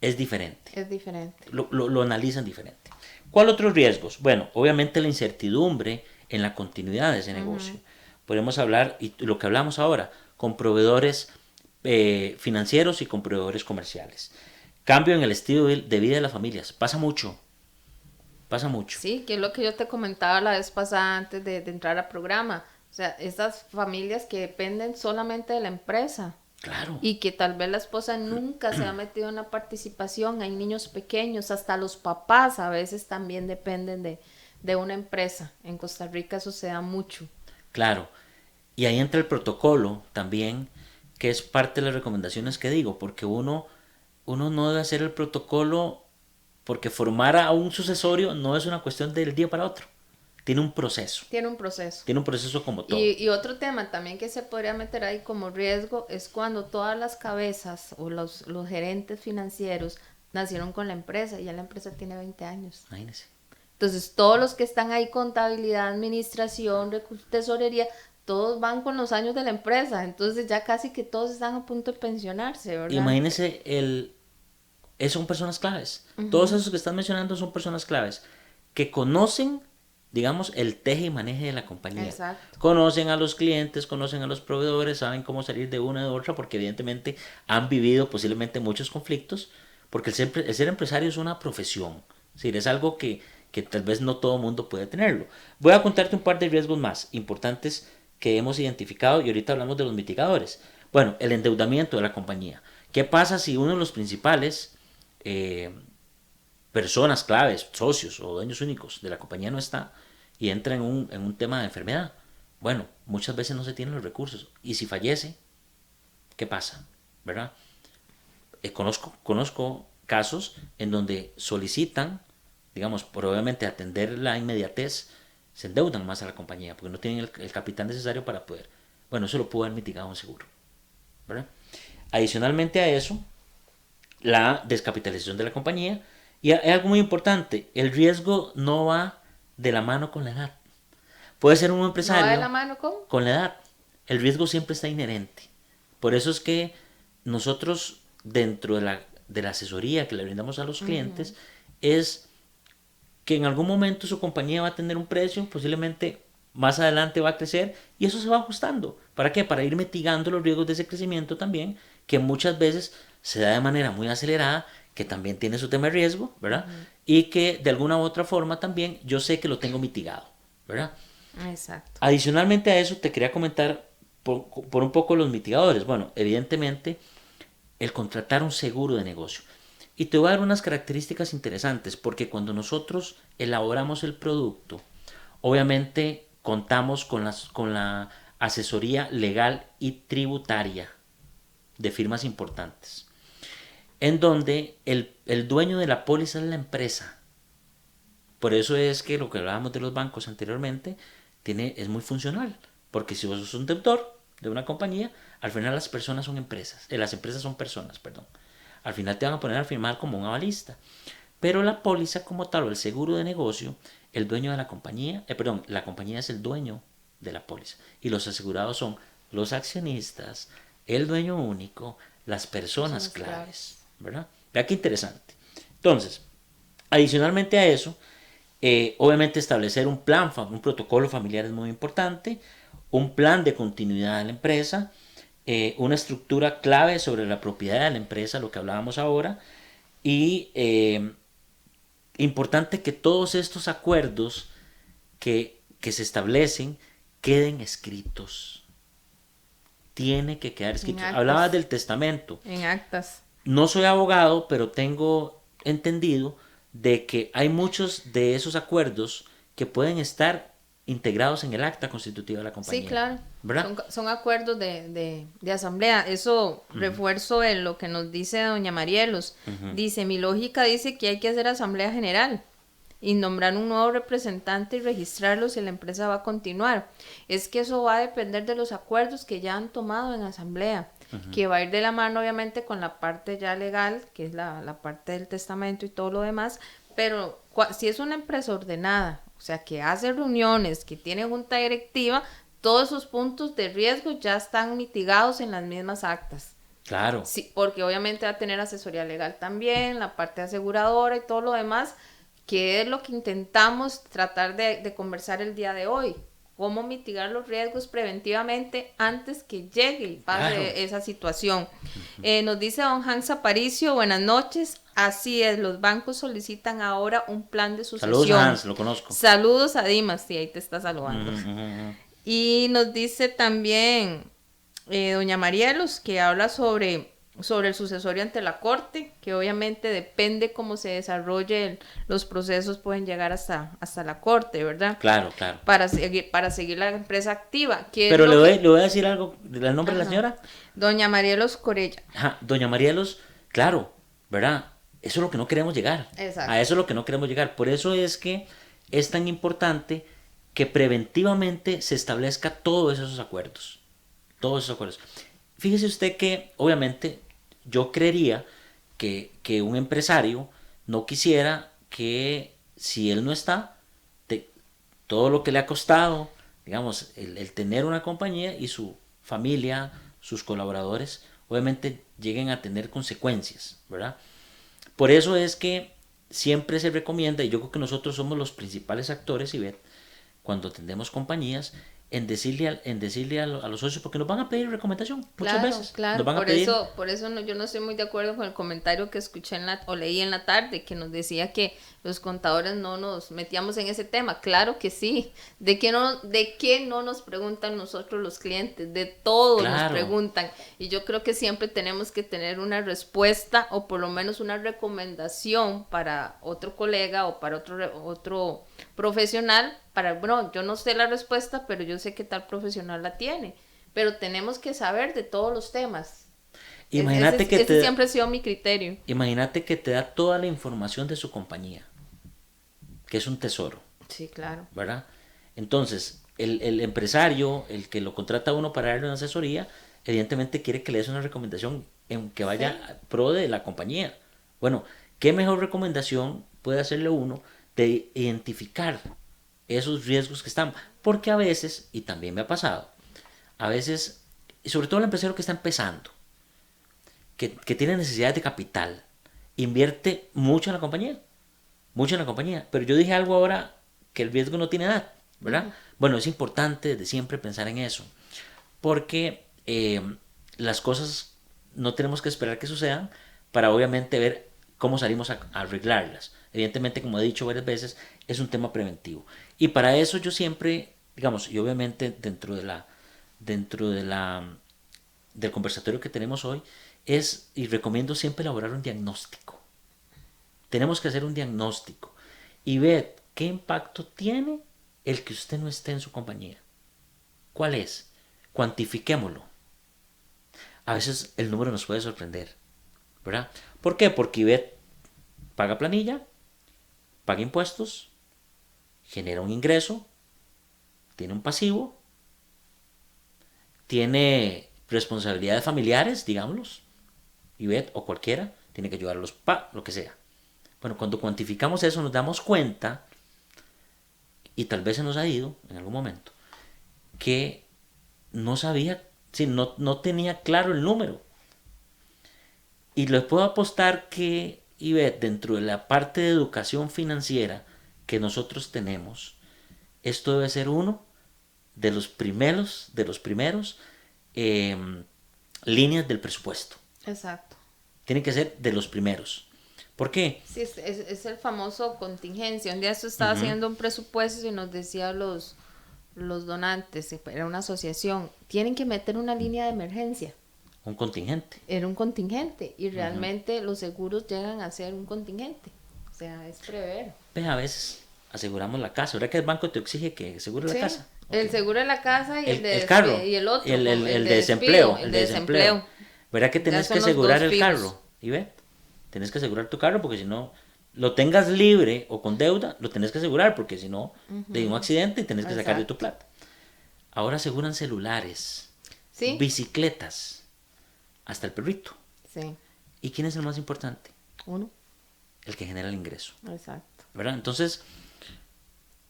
es diferente. Es diferente. Lo analizan diferente. ¿Cuál otros riesgos? Bueno, obviamente la incertidumbre en la continuidad de ese negocio. Podemos hablar, y lo que hablamos ahora, con proveedores financieros y con proveedores comerciales. Cambio en el estilo de vida de las familias. Pasa mucho. Pasa mucho. Sí, que es lo que yo te comentaba la vez pasada antes de entrar al programa. O sea, esas familias que dependen solamente de la empresa Claro. y que tal vez la esposa nunca se ha metido en la participación. Hay niños pequeños, hasta los papás a veces también dependen de una empresa. En Costa Rica eso se da mucho. Claro. Y ahí entra el protocolo también, que es parte de las recomendaciones que digo, porque uno no debe hacer el protocolo porque formar a un sucesorio no es una cuestión del día para otro. tiene un proceso. Tiene un proceso. Tiene un proceso como todo. Y otro tema también que se podría meter ahí como riesgo es cuando todas las cabezas o los gerentes financieros nacieron con la empresa y ya la empresa tiene 20 años. Imagínese. Entonces todos los que están ahí, contabilidad, administración, tesorería, todos van con los años de la empresa. Entonces ya casi que todos están a punto de pensionarse, ¿verdad? Imagínese son personas claves. Todos esos que están mencionando son personas claves que conocen, digamos, el teje y maneje de la compañía. Exacto. Conocen a los clientes, conocen a los proveedores, saben cómo salir de una y de otra, porque evidentemente han vivido posiblemente muchos conflictos, porque el ser empresario es una profesión. Es decir, es algo que tal vez no todo el mundo puede tenerlo. Voy a contarte un par de riesgos más importantes que hemos identificado y ahorita hablamos de los mitigadores. Bueno, el endeudamiento de la compañía. ¿Qué pasa si uno de los principales personas claves, socios o dueños únicos de la compañía no está y entra en un tema de enfermedad? Bueno, muchas veces no se tienen los recursos. Y si fallece, ¿qué pasa? ¿Verdad? Conozco casos en donde solicitan, digamos, por obviamente atender la inmediatez, se endeudan más a la compañía porque no tienen el capital necesario para poder. Bueno, eso lo pudo haber mitigado un seguro, ¿verdad? Adicionalmente a eso, la descapitalización de la compañía. Y hay algo muy importante, el riesgo no va de la mano con la edad. Puede ser un empresario. ¿No va de la mano con la edad. El riesgo siempre está inherente. Por eso es que nosotros, dentro de la asesoría que le brindamos a los clientes, es que en algún momento su compañía va a tener un precio, posiblemente más adelante va a crecer, y eso se va ajustando. ¿Para qué? Para ir mitigando los riesgos de ese crecimiento también, que muchas veces se da de manera muy acelerada, que también tiene su tema de riesgo, ¿verdad? Y que de alguna u otra forma también yo sé que lo tengo mitigado, ¿verdad? Exacto. Adicionalmente a eso te quería comentar por un poco los mitigadores. Bueno, evidentemente el contratar un seguro de negocio. Y te voy a dar unas características interesantes, porque cuando nosotros elaboramos el producto, obviamente contamos con la asesoría legal y tributaria de firmas importantes, en donde el dueño de la póliza es la empresa. Por eso es que lo que hablábamos de los bancos anteriormente es muy funcional, porque si vos sos un deudor de una compañía, al final las empresas son personas, perdón. Al final te van a poner a firmar como un avalista. Pero la póliza como tal, o el seguro de negocio, el dueño de la compañía, la compañía es el dueño de la póliza. Y los asegurados son los accionistas, el dueño único, las personas claves, ¿verdad? Vea qué interesante. Entonces, adicionalmente a eso, obviamente establecer un protocolo familiar es muy importante, un plan de continuidad de la empresa, una estructura clave sobre la propiedad de la empresa, lo que hablábamos ahora, y importante que todos estos acuerdos que se establecen queden escritos. Tiene que quedar escrito. Hablabas del testamento. En actas. No soy abogado, pero tengo entendido de que hay muchos de esos acuerdos que pueden estar integrados en el acta constitutiva de la compañía. Sí, claro. ¿Verdad? Son acuerdos de asamblea. Eso refuerzo en lo que nos dice doña Marielos. Dice, mi lógica dice que hay que hacer asamblea general y nombrar un nuevo representante y registrarlo si la empresa va a continuar. Es que eso va a depender de los acuerdos que ya han tomado en asamblea, que va a ir de la mano obviamente con la parte ya legal, que es la parte del testamento y todo lo demás, pero si es una empresa ordenada, o sea, que hace reuniones, que tiene junta directiva, todos esos puntos de riesgo ya están mitigados en las mismas actas. Claro. Sí, porque obviamente va a tener asesoría legal también, la parte aseguradora y todo lo demás, que es lo que intentamos tratar de conversar el día de hoy. Cómo mitigar los riesgos preventivamente antes que llegue y pase esa situación. Nos dice don Hans Aparicio, buenas noches. Así es, los bancos solicitan ahora un plan de sucesión. Saludos a Hans, lo conozco. Saludos a Dimas, sí, ahí te está saludando. Y nos dice también doña Marielos, que habla sobre el sucesorio ante la corte, que obviamente depende cómo se desarrollen los procesos, pueden llegar hasta la corte, ¿verdad? Claro, claro. Para seguir la empresa activa. Pero le voy a decir algo, ¿el nombre de la señora? Doña Marielos Corella. Doña Marielos, claro, ¿verdad? Eso es lo que no queremos llegar. Exacto. A eso es lo que no queremos llegar. Por eso es que es tan importante que preventivamente se establezca todos esos acuerdos. Todos esos acuerdos. Fíjese usted que, obviamente, yo creería que un empresario no quisiera que, si él no está, todo lo que le ha costado, digamos, el tener una compañía y su familia, sus colaboradores, obviamente lleguen a tener consecuencias, ¿verdad? Por eso es que siempre se recomienda, y yo creo que nosotros somos los principales actores, Ivette, cuando atendemos compañías, en decirle a los socios, porque nos van a pedir recomendación muchas Claro, veces. Nos claro, van a pedir. por eso no, yo no estoy muy de acuerdo con el comentario que escuché o leí en la tarde, que nos decía que los contadores no nos metíamos en ese tema. Claro que sí. De qué no nos preguntan nosotros los clientes? De todo nos Claro, preguntan. Y yo creo que siempre tenemos que tener una respuesta o por lo menos una recomendación para otro colega o para otro profesional. Bueno, yo no sé la respuesta, pero yo sé que tal profesional la tiene, pero tenemos que saber de todos los temas. imagínate que Ese te, siempre ha sido mi criterio. imagínate que te da toda la información de su compañía, que es un tesoro, Sí, claro. ¿verdad? Entonces, el empresario, el que lo contrata a uno para darle una asesoría, evidentemente quiere que le des una recomendación en que vaya Sí. pro de la compañía. Bueno, ¿qué mejor recomendación puede hacerle uno de identificar esos riesgos que están? Porque a veces, y también me ha pasado, a veces, y sobre todo el empresario que está empezando, que tiene necesidades de capital, invierte mucho en la compañía, pero yo dije algo ahora que el riesgo no tiene edad, ¿verdad? Bueno, es importante desde siempre pensar en eso, porque las cosas no tenemos que esperar que sucedan para obviamente ver cómo salimos a arreglarlas. Evidentemente, como he dicho varias veces, es un tema preventivo. Y para eso yo siempre, digamos, y obviamente dentro de la del conversatorio que tenemos hoy, y recomiendo siempre elaborar un diagnóstico. Tenemos que hacer un diagnóstico y ver qué impacto tiene el que usted no esté en su compañía. ¿Cuál es? Cuantifiquémoslo. A veces el número nos puede sorprender, ¿verdad? ¿Por qué? Porque Ivette paga planilla, paga impuestos, genera un ingreso, tiene un pasivo, tiene responsabilidades familiares, digámoslos, Ivette o cualquiera, tiene que ayudar a los lo que sea. Bueno, cuando cuantificamos eso nos damos cuenta, y tal vez se nos ha ido en algún momento, que no sabía, sí, no tenía claro el número. Y les puedo apostar que, Ivette, dentro de la parte de educación financiera que nosotros tenemos, esto debe ser uno de los primeros eh, líneas del presupuesto. Exacto. Tiene que ser de los primeros. ¿Por qué? Sí, es el famoso contingencia. Un día esto estaba Ujú. haciendo un presupuesto y nos decía los donantes, era una asociación, tienen que meter una línea de emergencia. Un contingente. Era un contingente y realmente los seguros llegan a ser un contingente. O sea, es prever. Pues a veces aseguramos la casa. ¿Verdad que el banco te exige que asegure la Sí, casa? el Okay. seguro de la casa y El carro. y el otro, El el de de despido, desempleo. el El de de desempleo. desempleo. ¿Verdad que Ya tenés que son los asegurar dos el fijos. carro? ¿Y ve? Tenés que asegurar tu carro porque si no, lo tengas libre o con deuda, lo tenés que asegurar porque si no, de un accidente y tenés que sacar de tu Exacto. plata. Ahora aseguran celulares, Sí, bicicletas, hasta el perrito. sí. ¿Y quién es el más importante? Uno. El que genera el ingreso. Exacto. ¿Verdad? Entonces,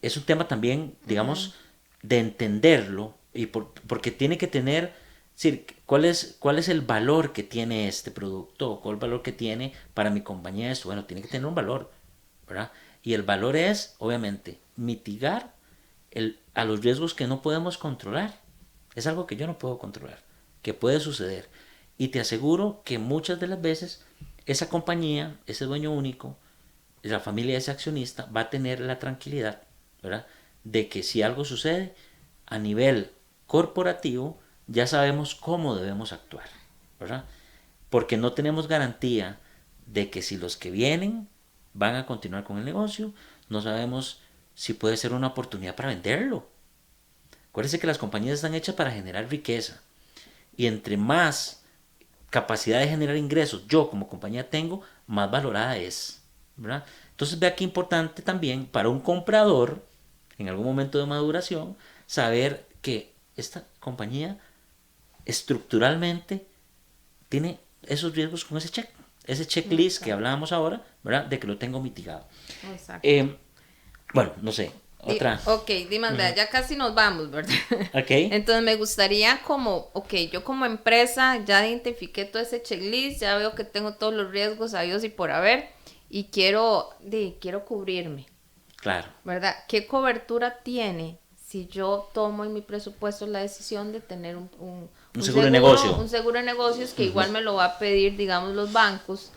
es un tema también, digamos, de entenderlo y porque tiene que tener, es decir, ¿cuál es el valor que tiene este producto? ¿Cuál es el valor que tiene para mi compañía esto? Bueno, tiene que tener un valor, ¿verdad? Y el valor es, obviamente, mitigar a los riesgos que no podemos controlar. Es algo que yo no puedo controlar, que puede suceder. Y te aseguro que muchas de las veces esa compañía, ese dueño único, la familia de ese accionista va a tener la tranquilidad, ¿verdad? De que si algo sucede a nivel corporativo, ya sabemos cómo debemos actuar, ¿verdad? Porque no tenemos garantía de que si los que vienen van a continuar con el negocio, no sabemos si puede ser una oportunidad para venderlo. Acuérdense que las compañías están hechas para generar riqueza. Y entre más capacidad de generar ingresos yo como compañía tengo, más valorada es, ¿verdad? Entonces vea qué importante también para un comprador, en algún momento de maduración, saber que esta compañía estructuralmente tiene esos riesgos con ese checklist que hablábamos ahora, ¿verdad? De que lo tengo mitigado. Exacto. Bueno, no sé, otra. Ok, Dimas, vea, ya casi nos vamos, ¿verdad? Ok. Entonces me gustaría como, ok, yo como empresa ya identifiqué todo ese checklist, ya veo que tengo todos los riesgos habidos y por haber, y quiero cubrirme, Claro. ¿verdad? ¿Qué cobertura tiene si yo tomo en mi presupuesto la decisión de tener un seguro de negocio? Un seguro de negocios que igual me lo va a pedir, digamos, los bancos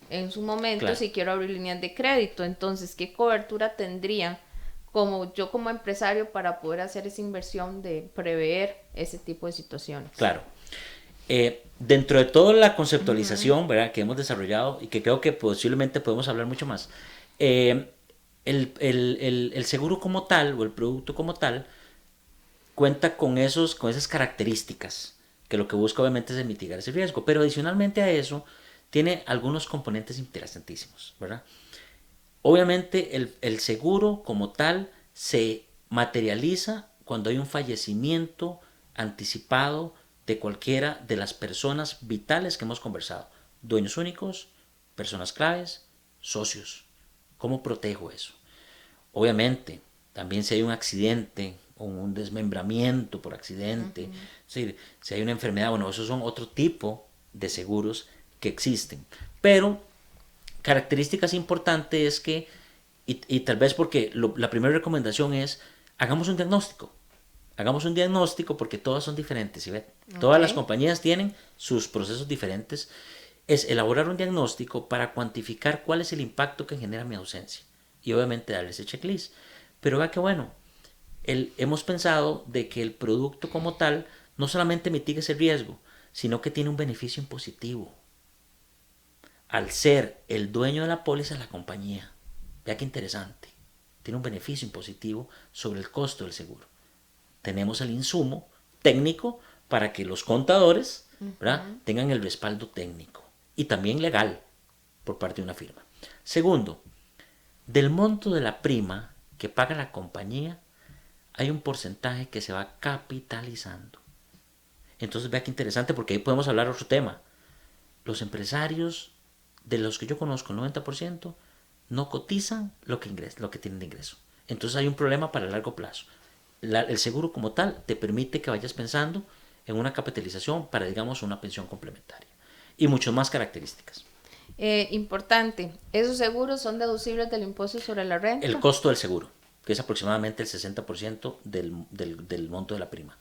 en su momento, Claro. si quiero abrir líneas de crédito. Entonces, ¿qué cobertura tendría como yo como empresario para poder hacer esa inversión de prever ese tipo de situaciones? Claro. Dentro de toda la conceptualización, ¿verdad?, que hemos desarrollado y que creo que posiblemente podemos hablar mucho más, el seguro como tal o el producto como tal cuenta con esas características que lo que busca obviamente es mitigar ese riesgo, pero adicionalmente a eso tiene algunos componentes interesantísimos, ¿verdad? Obviamente el seguro como tal se materializa cuando hay un fallecimiento anticipado de cualquiera de las personas vitales que hemos conversado. Dueños únicos, personas claves, socios. ¿Cómo protejo eso? Obviamente, también si hay un accidente o un desmembramiento por accidente, si hay una enfermedad, bueno, esos son otro tipo de seguros que existen. Pero características importantes es que, y tal vez porque la primera recomendación es, hagamos un diagnóstico. Hagamos un diagnóstico porque todas son diferentes. ¿Sí? Todas las compañías tienen sus procesos diferentes. Es elaborar un diagnóstico para cuantificar cuál es el impacto que genera mi ausencia. Y obviamente darle ese checklist. Pero vea que bueno, hemos pensado de que el producto como tal no solamente mitiga ese riesgo, sino que tiene un beneficio impositivo. Al ser el dueño de la póliza la compañía. Vea qué interesante. Tiene un beneficio impositivo sobre el costo del seguro. Tenemos el insumo técnico para que los contadores, ¿verdad?, tengan el respaldo técnico y también legal por parte de una firma. Segundo, del monto de la prima que paga la compañía, hay un porcentaje que se va capitalizando. Entonces vea qué interesante porque ahí podemos hablar otro tema. Los empresarios, de los que yo conozco, el 90%, no cotizan lo que tienen de ingreso. Entonces hay un problema para el largo plazo. El seguro como tal te permite que vayas pensando en una capitalización para, digamos, una pensión complementaria. Y muchas más características. Importante, ¿esos seguros son deducibles del impuesto sobre la renta? El costo del seguro, que es aproximadamente el 60% del monto de la prima.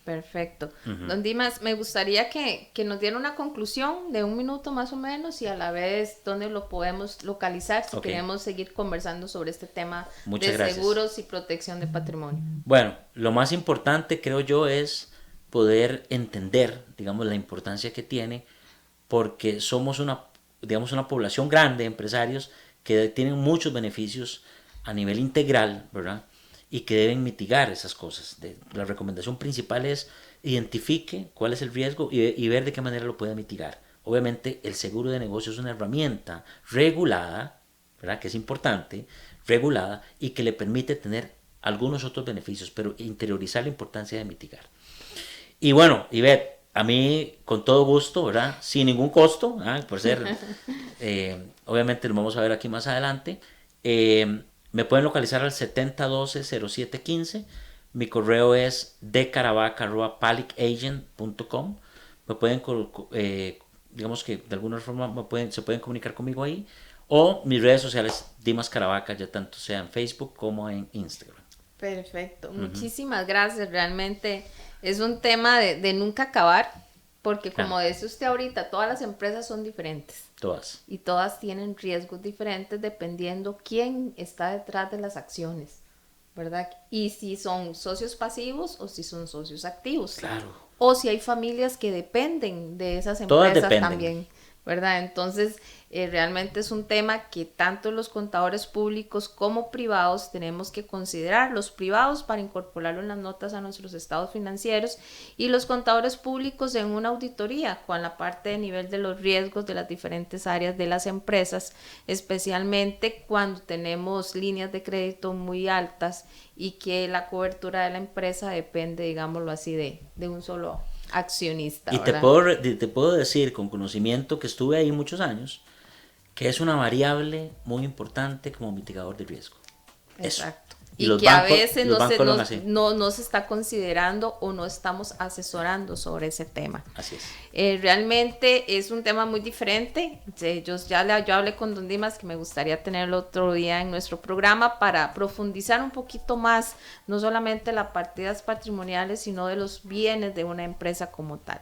Perfecto. Don Dimas, me gustaría que nos diera una conclusión de 1 minuto más o menos y a la vez dónde lo podemos localizar si queremos seguir conversando sobre este tema de seguros y protección de patrimonio. Bueno, lo más importante creo yo es poder entender, digamos, la importancia que tiene porque somos una población grande de empresarios que tienen muchos beneficios a nivel integral, ¿verdad?, y que deben mitigar esas cosas. La recomendación principal es identifique cuál es el riesgo y ver de qué manera lo puede mitigar. Obviamente el seguro de negocio es una herramienta regulada, ¿verdad?, que es importante, regulada y que le permite tener algunos otros beneficios, pero interiorizar la importancia de mitigar. Y bueno, Ivette, a mí con todo gusto, ¿verdad?, sin ningún costo, por ser, obviamente lo vamos a ver aquí más adelante, me pueden localizar al 7012-0715. Mi correo es dcaravaca@palicagent.com. Me pueden, digamos que de alguna forma se pueden comunicar conmigo ahí. O mis redes sociales, Dimas Caravaca, ya tanto sea en Facebook como en Instagram. Perfecto. Muchísimas gracias. Realmente es un tema de nunca acabar. Porque como dice usted ahorita, todas las empresas son diferentes. Todas. Y todas tienen riesgos diferentes dependiendo quién está detrás de las acciones, ¿verdad? Y si son socios pasivos o si son socios activos. Claro. O si hay familias que dependen de esas empresas también. ¿verdad? Entonces, realmente es un tema que tanto los contadores públicos como privados tenemos que considerar, los privados para incorporarlo en las notas a nuestros estados financieros y los contadores públicos en una auditoría con la parte de nivel de los riesgos de las diferentes áreas de las empresas, especialmente cuando tenemos líneas de crédito muy altas y que la cobertura de la empresa depende, digámoslo así, de un solo accionista. Y te puedo decir con conocimiento que estuve ahí muchos años, que es una variable muy importante como mitigador de riesgo. Exacto. Y que a veces no se está considerando o no estamos asesorando sobre ese tema. Así es. Realmente es un tema muy diferente. Yo hablé con don Dimas que me gustaría tenerlo otro día en nuestro programa para profundizar un poquito más, no solamente las partidas patrimoniales, sino de los bienes de una empresa como tal.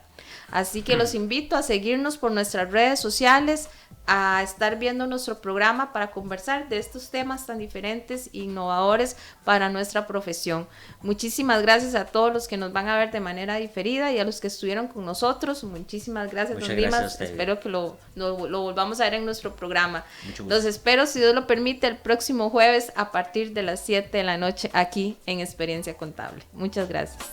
Así que los invito a seguirnos por nuestras redes sociales, a estar viendo nuestro programa para conversar de estos temas tan diferentes e innovadores para nuestra profesión. Muchísimas gracias a todos los que nos van a ver de manera diferida y a los que estuvieron con nosotros. Muchísimas gracias, don Dimas. Espero que lo volvamos a ver en nuestro programa. Los espero, si Dios lo permite, el próximo jueves a partir de las 7 de la noche aquí en Experiencia Contable. Muchas gracias.